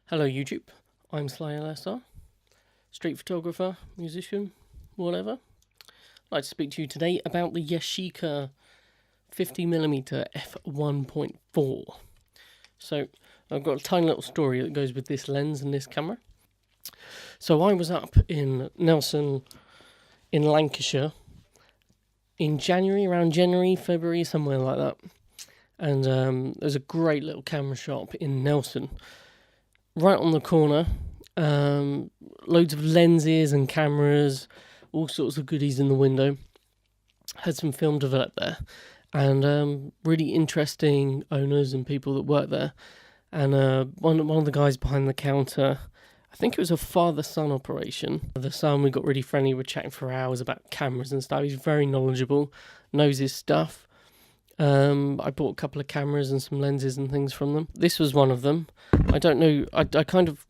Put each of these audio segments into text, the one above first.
Hello YouTube, I'm SlyElessar, street photographer, musician, whatever. I'd like to speak to you today about the Yashica 50mm f1.4. So I've got a tiny little story that goes with this lens and this camera. So I was up in Nelson in Lancashire in January, around January, February, somewhere like that. And there's a great little camera shop in Nelson. Right on the corner, loads of lenses and cameras, all sorts of goodies in the window. Had some film developed there, and really interesting owners and people that work there. And one of the guys behind the counter, I think it was a father-son operation. The son, we got really friendly, we were chatting for hours about cameras and stuff. He's very knowledgeable, knows his stuff. I bought a couple of cameras and some lenses and things from them. This was one of them. I don't know, I kind of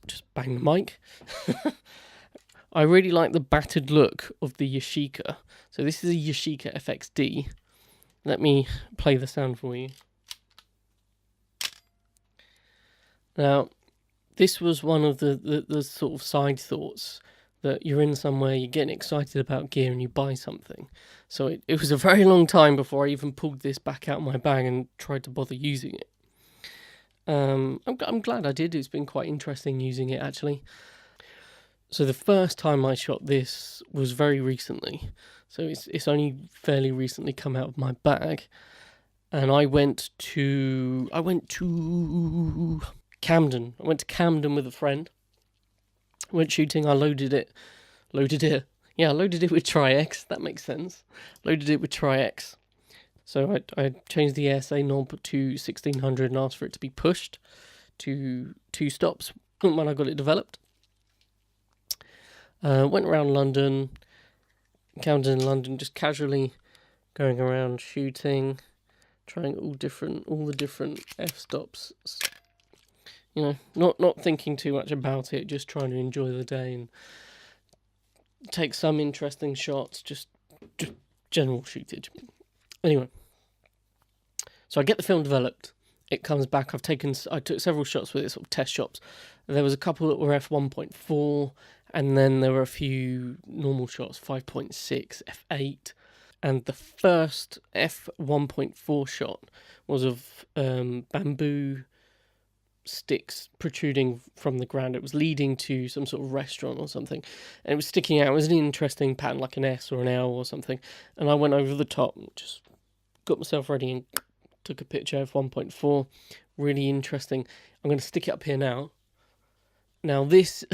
just banged the mic. I really like the battered look of the Yashica. So this is a Yashica FXD. Let me play the sound for you. Now, this was one of the sort of side thoughts, that you're in somewhere, you're getting excited about gear and you buy something. So it was a very long time before I even pulled this back out of my bag and tried to bother using it. I'm glad I did. It's been quite interesting using it, actually. So the first time I shot this was very recently. So it's only fairly recently come out of my bag. And I went to Camden. I went to Camden with a friend. Went shooting, I loaded it. Yeah, I loaded it with Tri-X, that makes sense. Loaded it with Tri-X. So I changed the ASA knob to 1600 and asked for it to be pushed to 2 stops when I got it developed. Went around London, Camden, London, just casually going around shooting, trying all the different f-stops. You know, not thinking too much about it, just trying to enjoy the day and take some interesting shots, just general shootage. Anyway, so I get the film developed. It comes back. I took several shots with it, sort of test shots. There was a couple that were f1.4, and then there were a few normal shots, 5.6, f8. And the first f1.4 shot was of bamboo sticks protruding from the ground. It was leading to some sort of restaurant or something, and it was sticking out. It was an interesting pattern, like an S or an L or something, and I went over the top and just got myself ready and took a picture of 1.4. Really interesting. I'm going to stick it up here now. Now this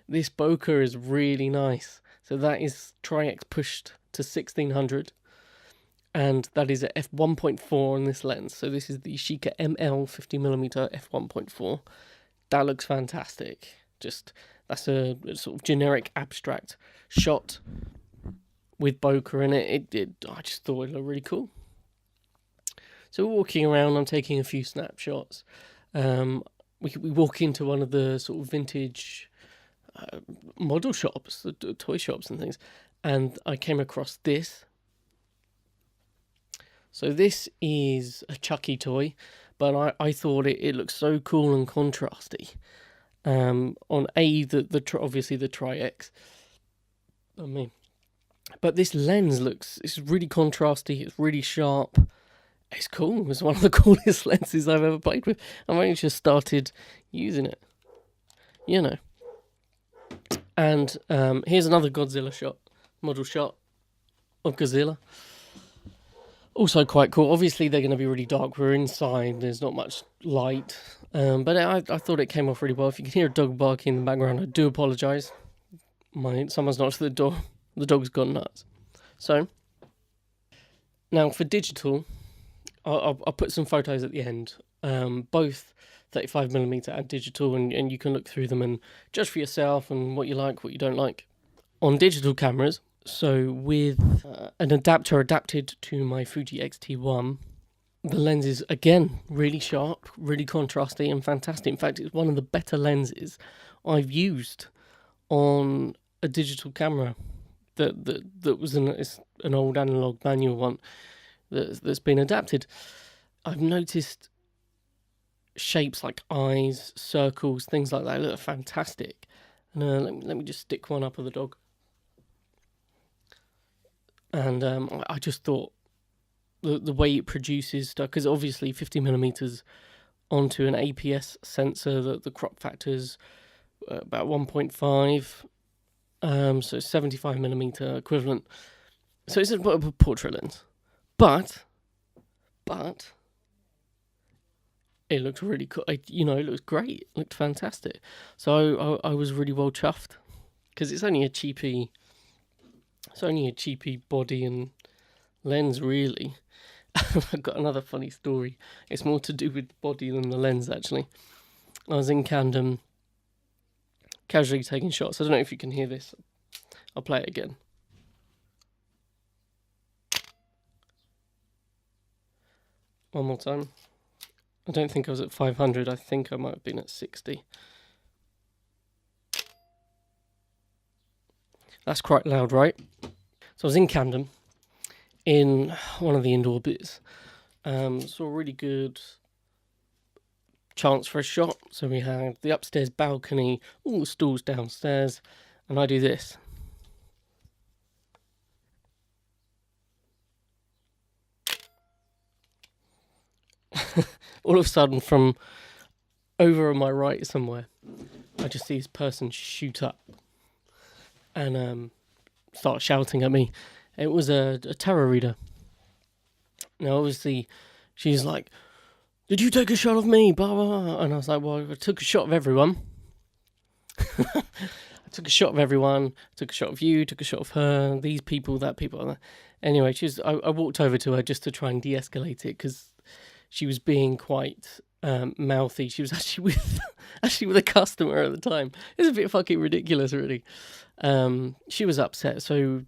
this bokeh is really nice. So that is Tri-X pushed to 1600. And that is at f1.4 on this lens. So this is the Yashica ML 50mm f1.4. That looks fantastic. That's a sort of generic abstract shot with bokeh in it. I just thought it looked really cool. So we're walking around, I'm taking a few snapshots. We walk into one of the sort of vintage model shops, the toy shops and things. And I came across this. So this is a Chucky toy, but I thought it looked so cool and contrasty. On obviously the Tri-X. But this lens it's really contrasty. It's really sharp. It's cool. It's one of the coolest lenses I've ever played with. I've only just started using it, you know. And here's another Godzilla shot, model shot of Godzilla. Also quite cool. Obviously, they're going to be really dark. We're inside. There's not much light. But I thought it came off really well. If you can hear a dog barking in the background, I do apologise. Someone's knocked at the door. The dog's gone nuts. So, now for digital, I'll put some photos at the end. Both 35mm and digital, and you can look through them and judge for yourself and what you like, what you don't like. On digital cameras, so with an adapter adapted to my Fuji X-T1, the lens is, again, really sharp, really contrasty and fantastic. In fact, it's one of the better lenses I've used on a digital camera that was an old analog manual one that's been adapted. I've noticed shapes like eyes, circles, things like that. They look fantastic. And let me just stick one up of the dog. And I just thought the way it produces stuff, because obviously 50mm onto an APS sensor, the crop factor's about 1.5, so 75mm equivalent. So it's a portrait lens, but it looked really cool. It looks great. It looked fantastic. So I was really well chuffed, because it's only a cheapy body and lens, really. I've got another funny story. It's more to do with body than the lens, actually. I was in Camden, casually taking shots. I don't know if you can hear this. I'll play it again. One more time. I don't think I was at 500. I think I might have been at 60. That's quite loud, right? So I was in Camden, in one of the indoor bits. Saw a really good chance for a shot. So we had the upstairs balcony, all the stalls downstairs, and I do this. All of a sudden, from over on my right somewhere, I just see this person shoot up and start shouting at me. It was a tarot reader. Now, obviously, she's like, "Did you take a shot of me?" Blah, blah, blah. And I was like, "Well, I took a shot of everyone." I took a shot of everyone. Took a shot of you. Took a shot of her. These people, that people. Anyway, I walked over to her just to try and de-escalate it, because she was being quite mouthy. She was actually with a customer at the time. It's a bit fucking ridiculous, really. She was upset, so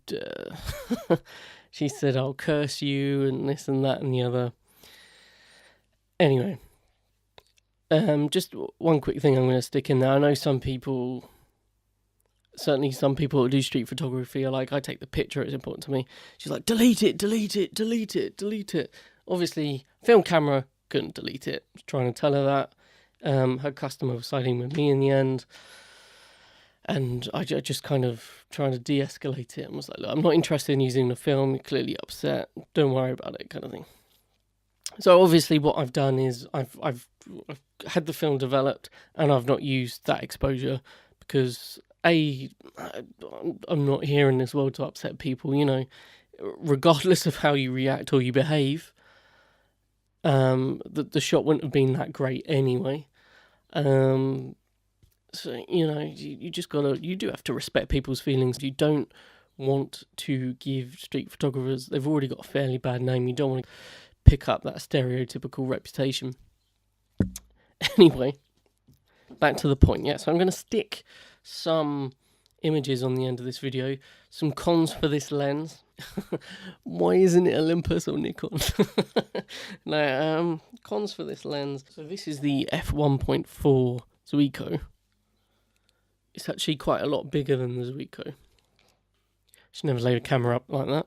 she said, "I'll curse you," and this and that and the other. Anyway, just one quick thing I'm going to stick in there. I know certainly some people who do street photography are like, "I take the picture, it's important to me." She's like, "Delete it, delete it, delete it, delete it." Obviously, film camera couldn't delete it. I was trying to tell her that. Her customer was siding with me in the end. And I just kind of trying to de-escalate it and was like, "Look, I'm not interested in using the film. You're clearly upset. Don't worry about it," kind of thing. So obviously what I've done is I've had the film developed, and I've not used that exposure because I'm not here in this world to upset people, regardless of how you react or you behave. The shot wouldn't have been that great anyway. So, you just you do have to respect people's feelings. You don't want to give street photographers, they've already got a fairly bad name. You don't want to pick up that stereotypical reputation. Anyway, back to the point. Yeah, so I'm going to stick some images on the end of this video. Some cons for this lens. Why isn't it Olympus or Nikon? No, cons for this lens. So this is the F1.4 Zuiko. It's actually quite a lot bigger than the Zuiko. Should never laid a camera up like that.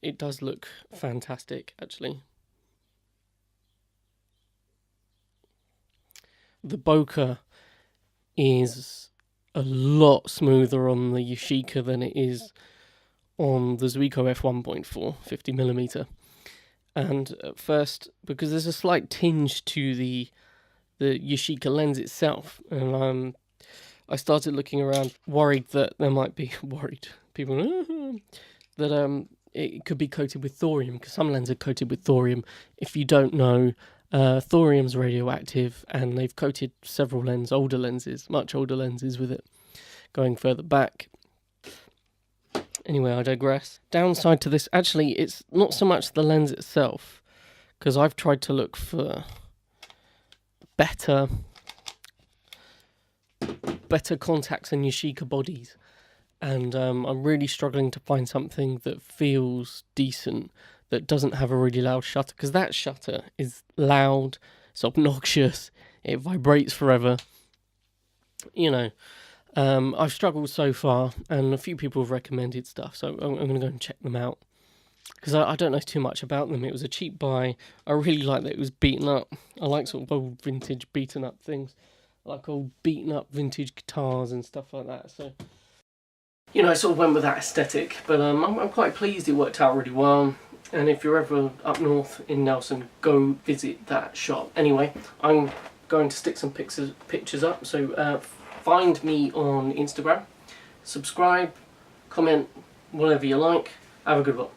It does look fantastic, actually. The bokeh is a lot smoother on the Yashica than it is on the Zuiko F1.4 50mm. And at first, because there's a slight tinge to the Yashica lens itself, and I started looking around, worried that there might be people that it could be coated with thorium, because some lenses are coated with thorium. If you don't know, thorium's radioactive, and they've coated several older lenses, much older lenses with it, going further back. Anyway, I digress. Downside to this, actually, it's not so much the lens itself, because I've tried to look for better contacts and Yashica bodies, and I'm really struggling to find something that feels decent, that doesn't have a really loud shutter, because that shutter is loud, it's obnoxious, it vibrates forever. I've struggled so far, and a few people have recommended stuff, so I'm going to go and check them out. because I don't know too much about them. It was a cheap buy. I really like that it was beaten up. I like sort of old vintage beaten up things. I like old beaten up vintage guitars and stuff like that. So, you know, I sort of went with that aesthetic. But I'm quite pleased it worked out really well. And if you're ever up north in Nelson, go visit that shop. Anyway, I'm going to stick some pictures up. So find me on Instagram. Subscribe, comment, whatever you like. Have a good one.